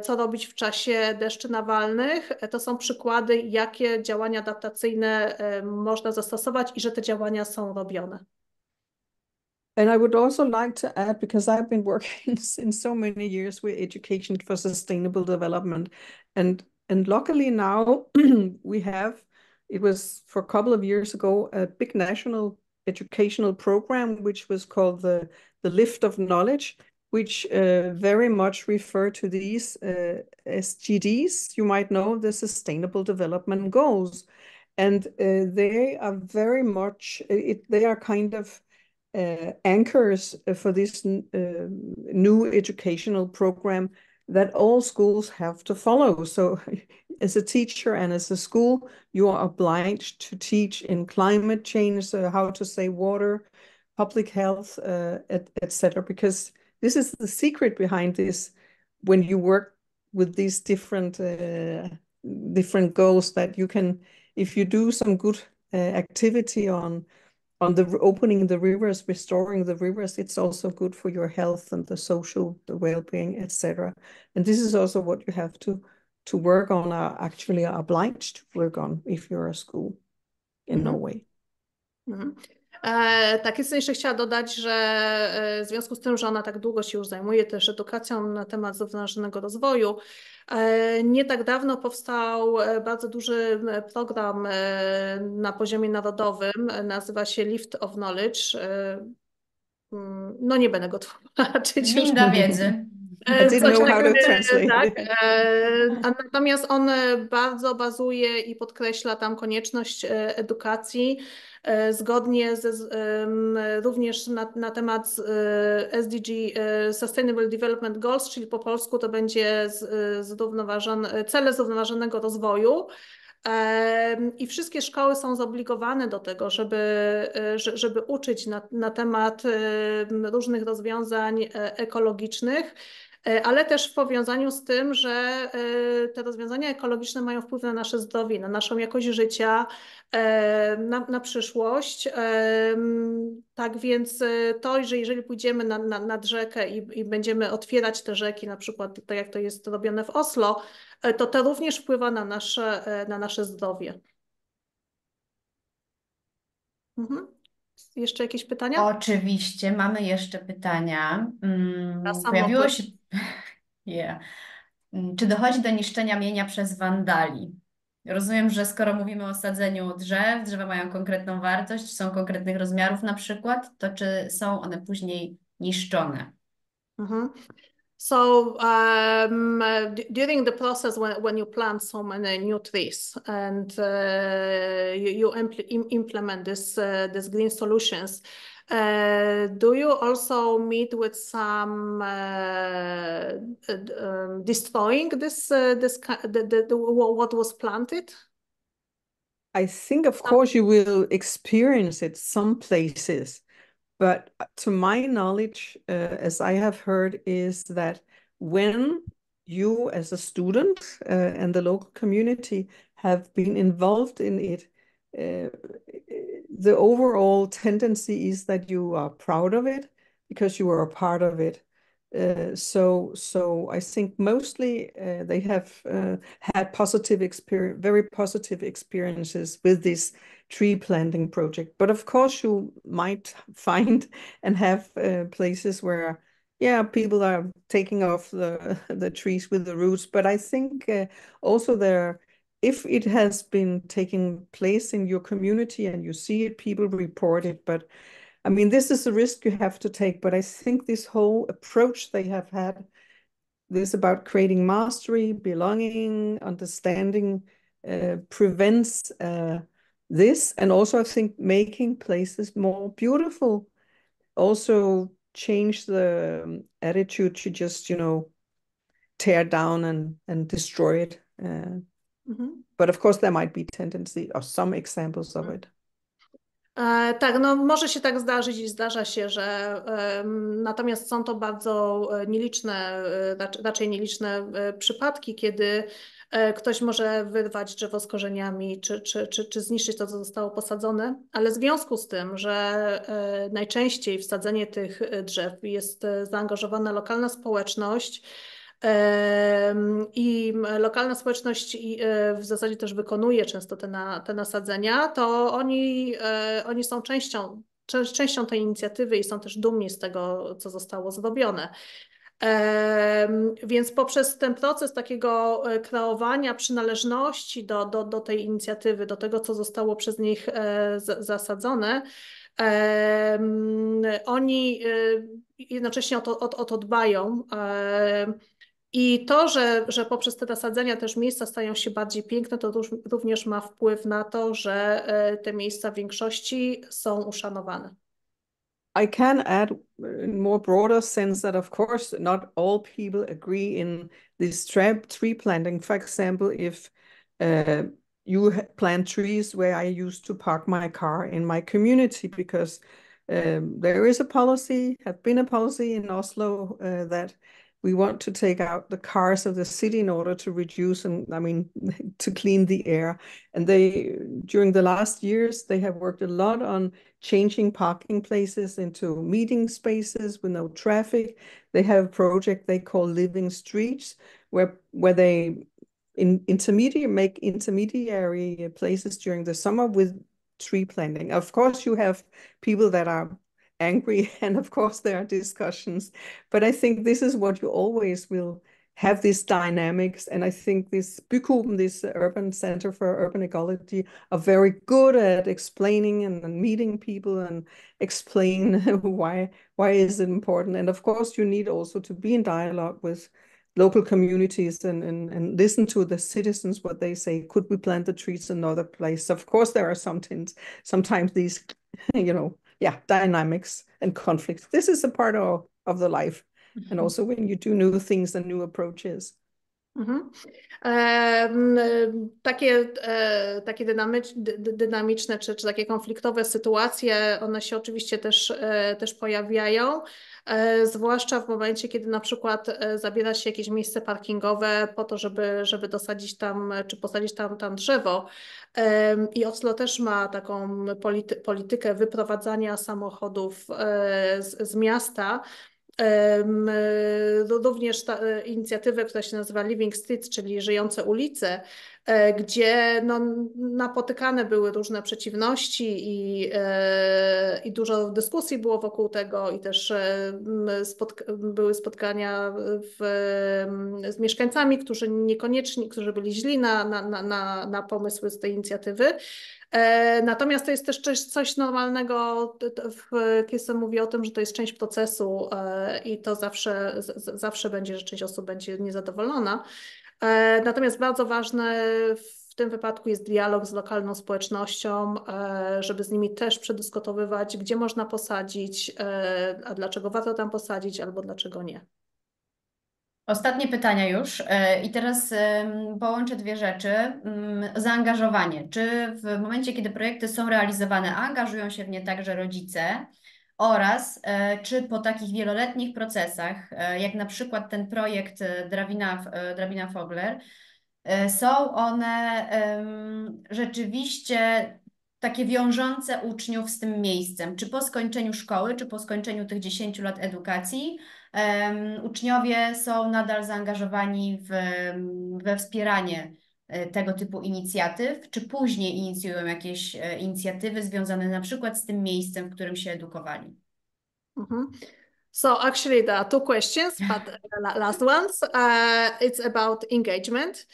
co robić w czasie deszczy nawalnych, to są przykłady, jakie działania adaptacyjne można zastosować i że te działania są robione. And I would also like to add, because I've been working in so many years with education for sustainable development, and luckily now we have, it was for a couple of years ago, a big national educational program which was called the Lift of Knowledge, which very much refer to these SDGs, you might know, the Sustainable Development Goals, and they are very much, they are kind of anchors for this new educational program that all schools have to follow. So as a teacher and as a school, you are obliged to teach in climate change, how to save water, public health, etc. Because this is the secret behind this. When you work with these different goals, that you can, if you do some good activity on the opening the rivers, restoring the rivers, it's also good for your health and the social, the well-being, etc. And this is also what you have to work on, are actually obliged to work on if you're a school in Norway. Tak, jest jeszcze chciała dodać, że w związku z tym, że ona tak długo się już zajmuje też edukacją na temat zrównoważonego rozwoju, nie tak dawno powstał bardzo duży program na poziomie narodowym, nazywa się Lift of Knowledge. No nie będę go tłumaczyć. Winda wiedzy. I didn't know how to translate. Tak, natomiast on bardzo bazuje i podkreśla tam konieczność edukacji, zgodnie również na temat SDG, Sustainable Development Goals, czyli po polsku to będzie cele zrównoważonego rozwoju. I wszystkie szkoły są zobligowane do tego, żeby uczyć na temat różnych rozwiązań ekologicznych, ale też w powiązaniu z tym, że te rozwiązania ekologiczne mają wpływ na nasze zdrowie, na naszą jakość życia, na przyszłość. Tak więc to, że jeżeli pójdziemy nad rzekę i będziemy otwierać te rzeki, na przykład tak jak to jest robione w Oslo, to również wpływa na nasze zdrowie. Jeszcze jakieś pytania? Oczywiście, mamy jeszcze pytania. Pojawiło się... Yeah. Czy dochodzi do niszczenia mienia przez wandali? Rozumiem, że skoro mówimy o sadzeniu drzew, drzewa mają konkretną wartość, są konkretnych rozmiarów na przykład, to czy są one później niszczone? So during the process, when you plant so many new trees and you implement this green solutions, do you also meet with some destroying what was planted? I think, of course, you will experience it some places. But to my knowledge, as I have heard, is that when you as a student and the local community have been involved in it, the overall tendency is that you are proud of it because you are a part of it. So I think mostly they have had very positive experiences with this tree planting project. But of course, you might find and have places where, yeah, people are taking off the trees with the roots. But I think also if it has been taking place in your community and you see it, people report it. But I mean, this is a risk you have to take, but I think this whole approach they have had, this about creating mastery, belonging, understanding, prevents this, and also I think making places more beautiful also change the attitude to just, tear down and destroy it. But of course there might be tendency or some examples of it. Tak, no może się tak zdarzyć i zdarza się, że natomiast są to bardzo nieliczne, raczej nieliczne przypadki, kiedy ktoś może wyrwać drzewo z korzeniami, czy zniszczyć to, co zostało posadzone, ale w związku z tym, że najczęściej w sadzenie tych drzew jest zaangażowana lokalna społeczność, i lokalna społeczność w zasadzie też wykonuje często te nasadzenia, to oni są częścią tej inicjatywy i są też dumni z tego, co zostało zrobione. Więc poprzez ten proces takiego kreowania przynależności do tej inicjatywy, do tego, co zostało przez nich zasadzone, oni jednocześnie o to dbają. I to, że poprzez te nasadzenia też miejsca stają się bardziej piękne, to również ma wpływ na to, że te miejsca w większości są uszanowane. I can add in more broader sense that of course not all people agree in this tree planting. For example, if you plant trees where I used to park my car in my community, because there is a policy, have been a policy in Oslo that we want to take out the cars of the city in order to reduce to clean the air. And during the last years, they have worked a lot on changing parking places into meeting spaces with no traffic. They have a project they call Living Streets, where they make intermediary places during the summer with tree planting. Of course, you have people that are angry, and of course there are discussions, but I think this is what you always will have, these dynamics. And I think this Bykoben, this urban center for urban ecology, are very good at explaining and meeting people and explain why is it important. And of course you need also to be in dialogue with local communities and listen to the citizens, what they say. Could we plant the trees in another place? Of course there are sometimes these dynamics and conflicts. This is a part of the life. And also when you do new things and new approaches. Takie dynamiczne czy takie konfliktowe sytuacje, one się oczywiście też pojawiają, zwłaszcza w momencie, kiedy na przykład zabiera się jakieś miejsce parkingowe po to, żeby dosadzić tam czy posadzić tam drzewo. I Oslo też ma taką politykę wyprowadzania samochodów z miasta. Również inicjatywę, która się nazywa Living Streets, czyli żyjące ulice, gdzie napotykane były różne przeciwności i dużo dyskusji było wokół tego i też były spotkania z mieszkańcami, którzy byli źli na pomysły z tej inicjatywy. Natomiast to jest też coś normalnego. Kirsten mówi o tym, że to jest część procesu i to zawsze będzie, że część osób będzie niezadowolona. Natomiast bardzo ważne w tym wypadku jest dialog z lokalną społecznością, żeby z nimi też przedyskutowywać, gdzie można posadzić, a dlaczego warto tam posadzić, albo dlaczego nie. Ostatnie pytania już i teraz połączę dwie rzeczy. Zaangażowanie. Czy w momencie, kiedy projekty są realizowane, angażują się w nie także rodzice? Oraz czy po takich wieloletnich procesach, jak na przykład ten projekt Drabina Fogler, są one rzeczywiście takie wiążące uczniów z tym miejscem? Czy po skończeniu szkoły, czy po skończeniu tych 10 lat edukacji uczniowie są nadal zaangażowani we wspieranie tego typu inicjatyw, czy później inicjują jakieś inicjatywy związane na przykład z tym miejscem, w którym się edukowali? So actually there are two questions, but the last ones, it's about engagement.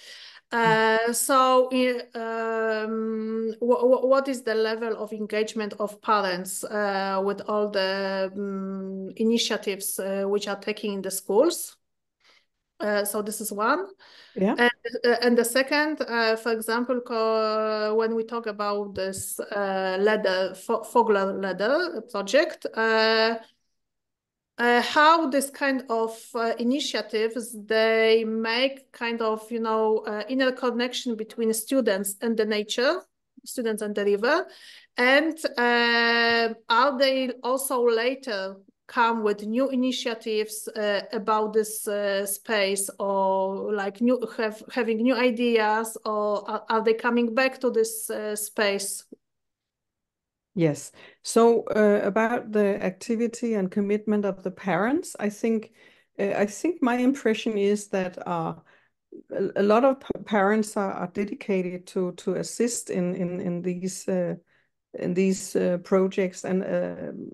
What is the level of engagement of parents with all the initiatives which are taking in the schools? So this is one. Yeah. And the second, for example, when we talk about this Fogler ladder project, how this kind of initiatives, they make kind of, inner connection between students and the nature, students and the river, and are they also later come with new initiatives about this space, or like having new ideas, or are they coming back to this space? Yes. So about the activity and commitment of the parents, I think my impression is that a lot of parents are dedicated to assist in these projects. And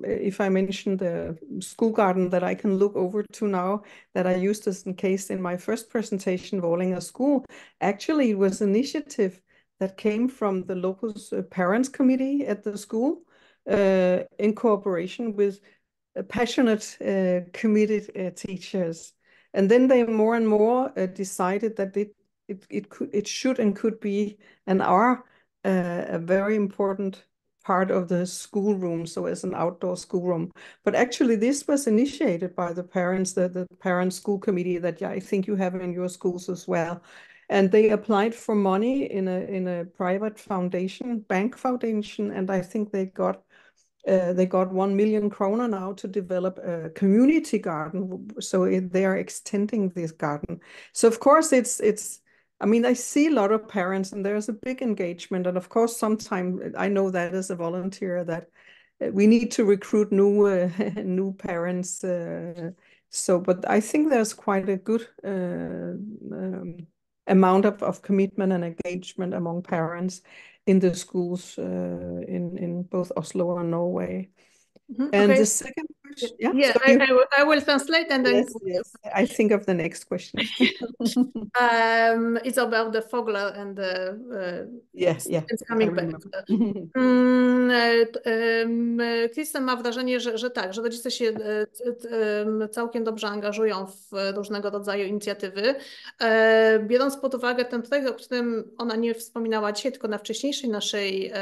if I mention the school garden that I can look over to now, that I used as a case in my first presentation, Vålinga School, actually it was an initiative that came from the local parents committee at the school in cooperation with passionate, committed teachers. And then they more and more decided that it should and could be and are a very important part of the schoolroom, so as an outdoor schoolroom. But actually this was initiated by the parents, the parent school committee that I think you have in your schools as well. And they applied for money in a private foundation, bank foundation, and I think they got 1 million kroner now to develop a community garden. So they are extending this garden. So of course I mean, I see a lot of parents and there's a big engagement. And of course, sometimes I know that as a volunteer that we need to recruit new parents. But I think there's quite a good amount of commitment and engagement among parents in the schools in both Oslo and Norway. And okay. the second question, yeah, I will translate and then yes, I think of the next question. It's about the Fogler and the it's coming back. Kirsten ma wrażenie, że tak, że rodzice się całkiem dobrze angażują w różnego rodzaju inicjatywy. Biorąc pod uwagę ten projekt, o którym ona nie wspominała dzisiaj, tylko na wcześniejszej naszej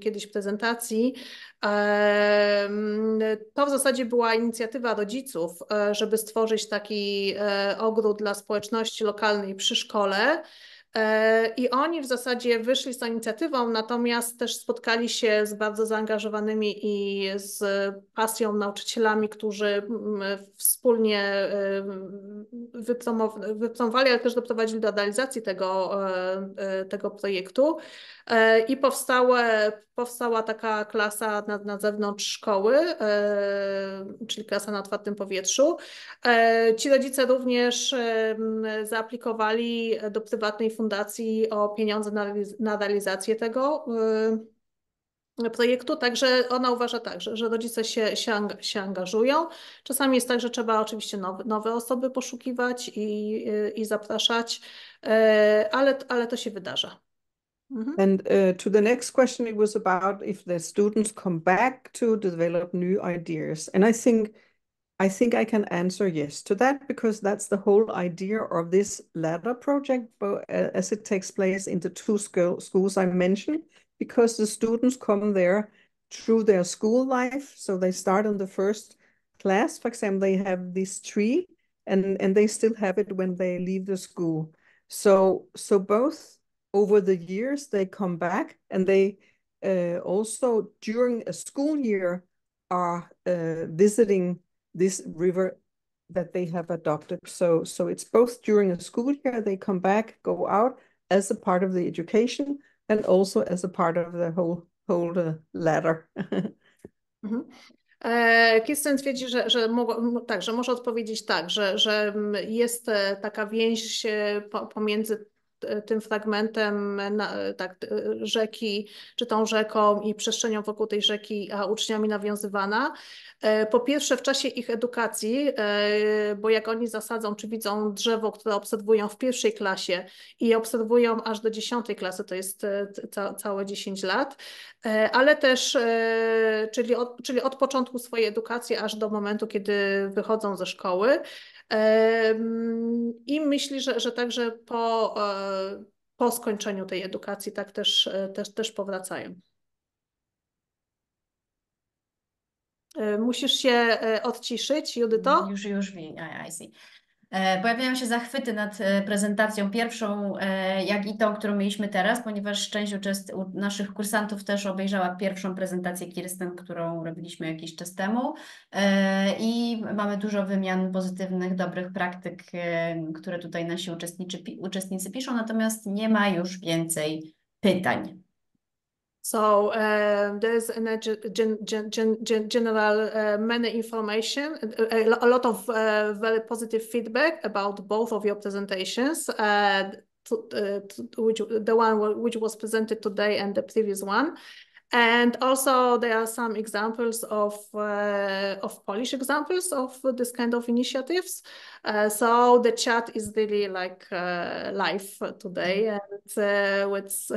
kiedyś prezentacji, to w zasadzie była inicjatywa rodziców, żeby stworzyć taki ogród dla społeczności lokalnej przy szkole. I oni w zasadzie wyszli z tą inicjatywą, natomiast też spotkali się z bardzo zaangażowanymi i z pasją nauczycielami, którzy wspólnie wypromowali, ale też doprowadzili do realizacji tego projektu. I powstała taka klasa na zewnątrz szkoły, czyli klasa na otwartym powietrzu. Ci rodzice również zaaplikowali do prywatnej fundacji o pieniądze na realizację tego projektu, także ona uważa tak, że rodzice się angażują. Czasami jest tak, że trzeba oczywiście nowe osoby poszukiwać i zapraszać, ale to się wydarza. And to the next question, it was about if the students come back to develop new ideas. And I think I can answer yes to that, because that's the whole idea of this ladder project, as it takes place in the two schools I mentioned, because the students come there through their school life. So they start in the first class, for example, they have this tree and they still have it when they leave the school. So both over the years they come back, and they also during a school year are visiting this river that they have adopted. So it's both during a school year they come back, go out as a part of the education, and also as a part of the whole ladder. Kirsten twierdzi, że może odpowiedzieć tak, że jest taka więź pomiędzy tym fragmentem rzeki, czy tą rzeką i przestrzenią wokół tej rzeki, a uczniami nawiązywana. Po pierwsze w czasie ich edukacji, bo jak oni zasadzą, czy widzą drzewo, które obserwują w pierwszej klasie i obserwują aż do 10. klasy, to jest całe 10 lat, ale też, czyli od początku swojej edukacji aż do momentu, kiedy wychodzą ze szkoły. I myśli, że także po skończeniu tej edukacji tak też powracają. Musisz się odciszyć, Judyto. Już I see. Pojawiają się zachwyty nad prezentacją pierwszą, jak i tą, którą mieliśmy teraz, ponieważ część naszych kursantów też obejrzała pierwszą prezentację Kirsten, którą robiliśmy jakiś czas temu i mamy dużo wymian pozytywnych, dobrych praktyk, które tutaj nasi uczestnicy piszą, natomiast nie ma już więcej pytań. So there is general many information, a lot of very positive feedback about both of your presentations, the one which was presented today and the previous one. And also there are some examples of Polish examples of this kind of initiatives. So the chat is really like live today, and with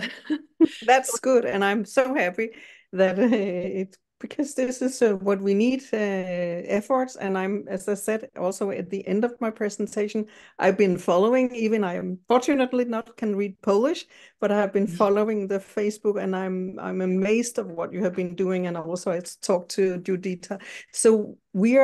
That's good, and I'm so happy that because this is what we need, efforts. And I'm, as I said, also at the end of my presentation, I've been following. Even I unfortunately not can read Polish, but I have been following the Facebook, and I'm amazed of what you have been doing. And also I talked to Judita. So we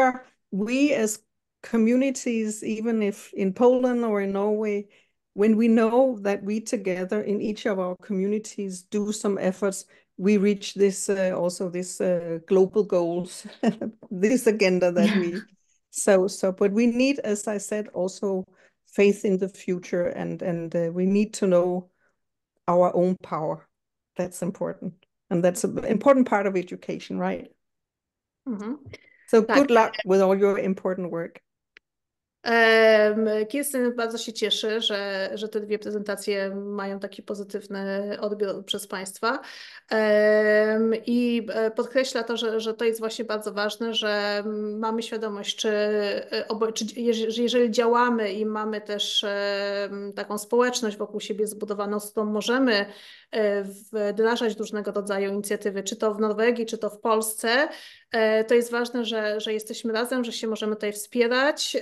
as communities, even if in Poland or in Norway, when we know that we together in each of our communities do some efforts, we reach this global goals, this agenda that we but we need, as I said, also faith in the future, and we need to know our own power. That's important, and that's an important part of education, right? Mhm. So good luck with all your important work. Kirsten bardzo się cieszy, że te dwie prezentacje mają taki pozytywny odbiór przez Państwa i podkreśla to, że to jest właśnie bardzo ważne, że mamy świadomość, że jeżeli działamy i mamy też taką społeczność wokół siebie zbudowaną, z którą możemy wdrażać różnego rodzaju inicjatywy, czy to w Norwegii, czy to w Polsce, to jest ważne, że jesteśmy razem, że się możemy tutaj wspierać,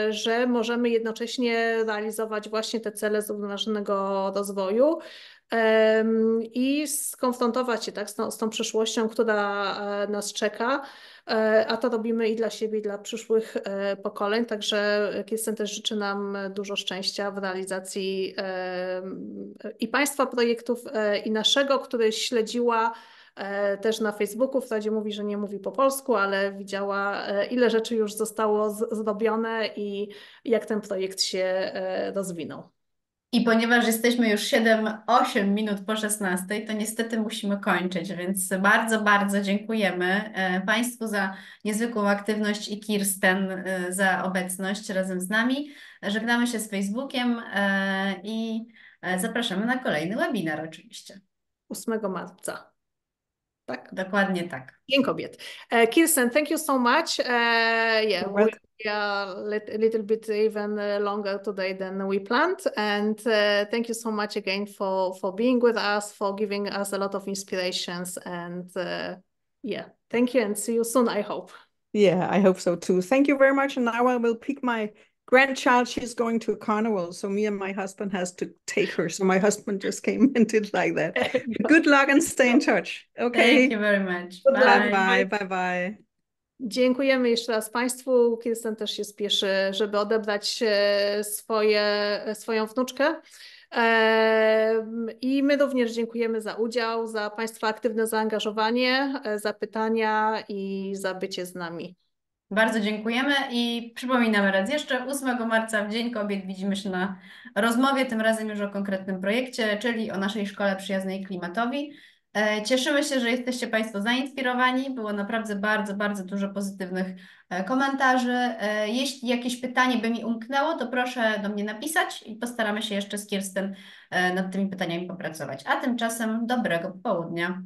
że możemy jednocześnie realizować właśnie te cele zrównoważonego rozwoju i skonfrontować się tak, z tą przyszłością, która nas czeka, a to robimy i dla siebie, i dla przyszłych pokoleń. Także Kirsten też życzy nam dużo szczęścia w realizacji i Państwa projektów, i naszego, który śledziła też na Facebooku. Wprawdzie mówi, że nie mówi po polsku, ale widziała, ile rzeczy już zostało zrobione i jak ten projekt się rozwinął. I ponieważ jesteśmy już 7-8 minut po 16, to niestety musimy kończyć, więc bardzo, bardzo dziękujemy Państwu za niezwykłą aktywność i Kirsten za obecność razem z nami. Żegnamy się z Facebookiem i zapraszamy na kolejny webinar oczywiście. 8 marca. Tak? Dokładnie tak. Dzień Kobiet. Kirsten, thank you so much. Yeah, we are a little bit even longer today than we planned. And thank you so much again for being with us, for giving us a lot of inspirations. And yeah, thank you and see you soon, I hope. Yeah, I hope so too. Thank you very much. And now I will pick my grandchild. She's going to a carnival, so me and my husband has to take her. So my husband just came and did like that. Good luck and stay in touch. Okay. Thank you very much. Bye. Bye. Dziękujemy jeszcze raz Państwu. Kirsten też się spieszy, żeby odebrać swoją wnuczkę. I my również dziękujemy za udział, za Państwa aktywne zaangażowanie, za pytania i za bycie z nami. Bardzo dziękujemy i przypominamy raz jeszcze, 8 marca w Dzień Kobiet widzimy się na rozmowie, tym razem już o konkretnym projekcie, czyli o naszej Szkole Przyjaznej Klimatowi. Cieszymy się, że jesteście Państwo zainspirowani, było naprawdę bardzo, bardzo dużo pozytywnych komentarzy. Jeśli jakieś pytanie by mi umknęło, to proszę do mnie napisać i postaramy się jeszcze z Kirsten nad tymi pytaniami popracować. A tymczasem dobrego popołudnia.